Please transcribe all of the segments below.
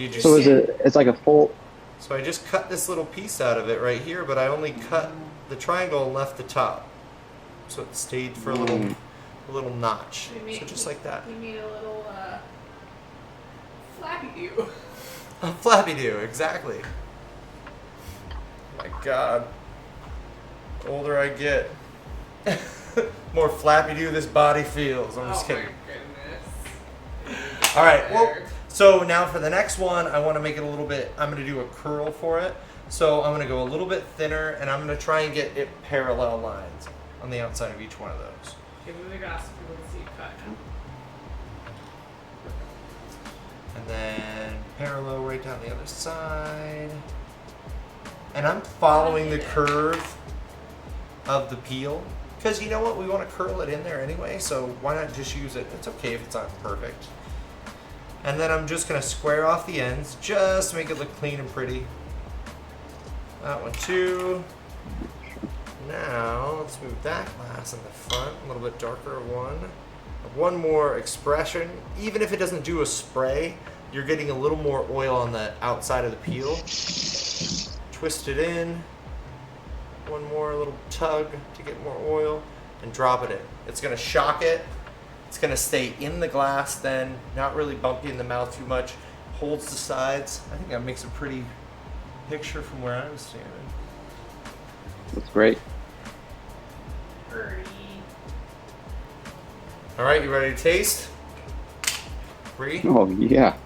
Did you So see? it's like a full. So I just cut this little piece out of it right here, but I only cut the triangle and left the top. So it stayed for a little notch. So just like that. You made a little flappy do. A flappy do, exactly. My God. The older I get, more flappy do this body feels. I'm just kidding. My goodness. All right, well, so now for the next one, I want to make it a little bit, I'm going to do a curl for it. So I'm going to go a little bit thinner, and I'm going to try and get it parallel lines on the outside of each one of those. Give me the glass so people can see it cut now. And then parallel right down the other side. And I'm following the curve of the peel. Because you know what? We want to curl it in there anyway, so why not just use it? It's okay if it's not perfect. And then I'm just going to square off the ends, just to make it look clean and pretty. That one too. Now, let's move that glass in the front, a little bit darker one. One more expression. Even if it doesn't do a spray, you're getting a little more oil on the outside of the peel. Twist it in. One more little tug to get more oil, and drop it in. It's going to shock it. It's going to stay in the glass then, not really bumpy in the mouth too much. Holds the sides. I think that makes a pretty picture from where I was standing. That's great. Pretty. All right, you ready to taste? 3? Oh yeah.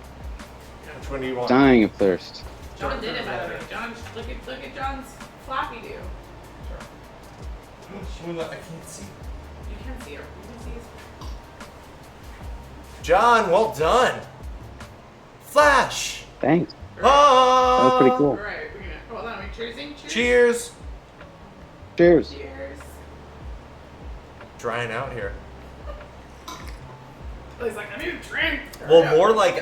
Which one do you want? Dying of thirst. John did it, by the way. John, look at John's flappy do. I can't see. You can see her. You can see his. John, well done. Flash. Thanks. Oh! That was pretty cool. All right, we're gonna hold on. Are we cheersing? Cheers. Cheers. Cheers. Drying out here. He's like, I need a drink. Well, more like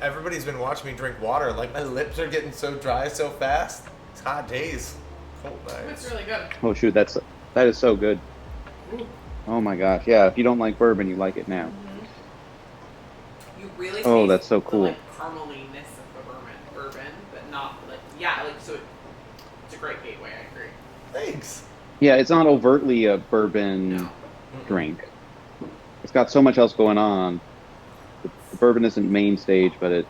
everybody's been watching me drink water. Like my lips are getting so dry so fast. It's hot days, cold It's nights. really good. Oh shoot, that is so good. Ooh. Oh my gosh, yeah. If you don't like bourbon, you like it now. You really Oh, taste that's so cool. the, like, carameliness of the bourbon, but not like so it's a great gateway. I agree. Thanks. Yeah, it's not overtly a bourbon No. drink. It's got so much else going on. The bourbon isn't main stage, but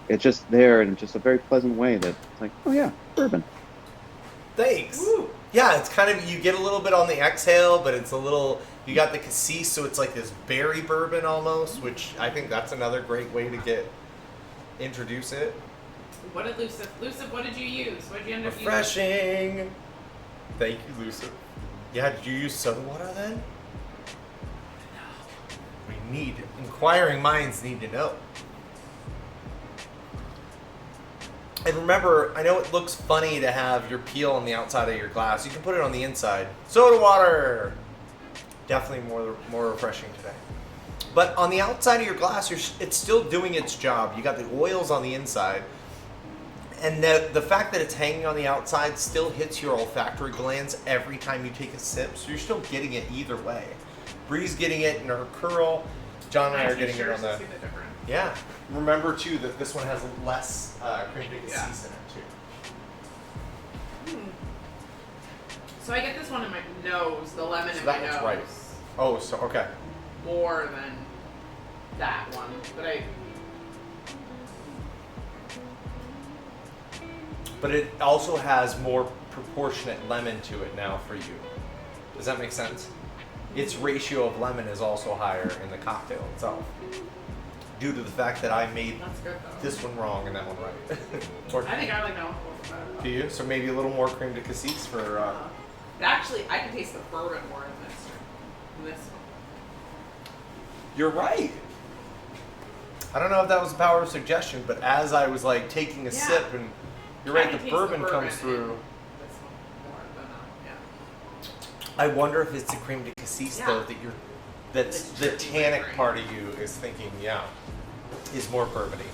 it's just there in just a very pleasant way that it's like, oh yeah, bourbon. Thanks. Woo. Yeah, it's kind of, you get a little bit on the exhale, but it's a little, you got the cassis, so it's like this berry bourbon almost, which I think that's another great way to introduce it. What did Lucif, what did you use? What did you end up using? Refreshing. Thank you, Lucif. Yeah, did you use soda water then? Inquiring minds need to know. And remember, I know it looks funny to have your peel on the outside of your glass. You can put it on the inside. Soda water! Definitely more refreshing today. But on the outside of your glass, it's still doing its job. You got the oils on the inside. And the fact that it's hanging on the outside still hits your olfactory glands every time you take a sip. So you're still getting it either way. Bree's getting it in her curl. John and I are getting it on the... Yeah. Remember, too, that this one has less cream de cassis in it, too. So I get this one in my nose, the lemon in my nose. Right. Oh, so, okay. More than that one. But it also has more proportionate lemon to it now for you. Does that make sense? Its ratio of lemon is also higher in the cocktail itself. Due to the fact that I made this one wrong and that one right. I think I like that one better. Do you? So maybe a little more cream de cassis for... Actually, I can taste the bourbon more in this one. You're right. I don't know if that was the power of suggestion, but as I was like taking a sip, and you're right, the bourbon comes through. This one more than I wonder if it's the cream de cassis though that's the tannic part of you is thinking, is more bourbony.